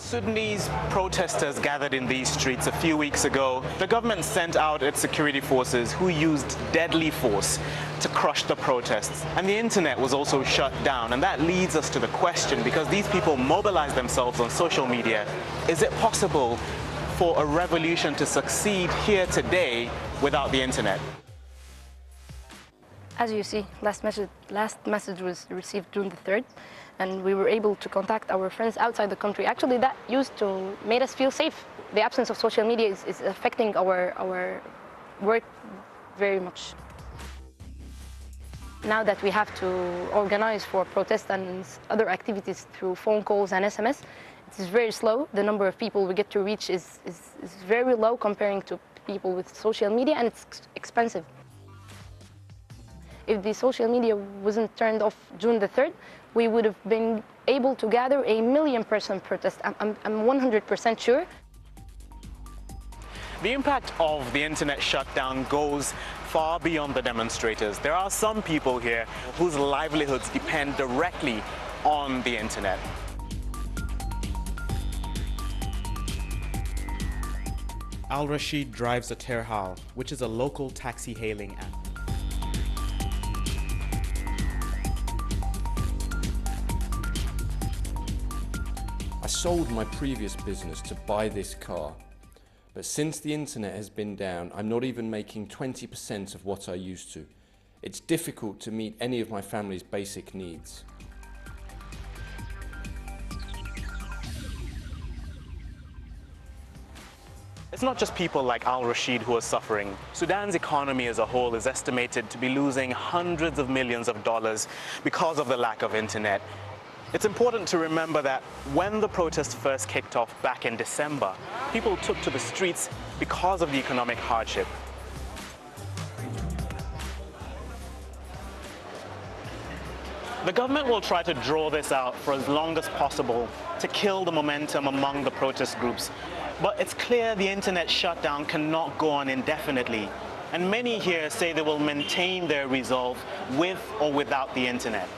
Sudanese protesters gathered in these streets a few weeks ago. The government sent out its security forces who used deadly force to crush the protests. And the internet was also shut down. And that leads us to the question, because these people mobilized themselves on social media, is it possible for a revolution to succeed here today without the internet? As you see, last message was received June the 3rd, and we were able to contact our friends outside the country. Actually, that used to make us feel safe. The absence of social media is affecting our work very much. Now that we have to organize for protests and other activities through phone calls and SMS, it is very slow. The number of people we get to reach is very low comparing to people with social media, and it's expensive. If the social media wasn't turned off June the 3rd, we would have been able to gather a 1 million-person protest. I'm 100% sure. The impact of the internet shutdown goes far beyond the demonstrators. There are some people here whose livelihoods depend directly on the internet. Al-Rashid drives a Terhal, which is a local taxi hailing app. I sold my previous business to buy this car, but since the internet has been down, I'm not even making 20% of what I used to. It's difficult to meet any of my family's basic needs. It's not just people like Al-Rashid who are suffering. Sudan's economy as a whole is estimated to be losing hundreds of millions of dollars because of the lack of internet. It's important to remember that when the protests first kicked off back in December, people took to the streets because of the economic hardship. The government will try to draw this out for as long as possible to kill the momentum among the protest groups. But it's clear the internet shutdown cannot go on indefinitely. And many here say they will maintain their resolve with or without the internet.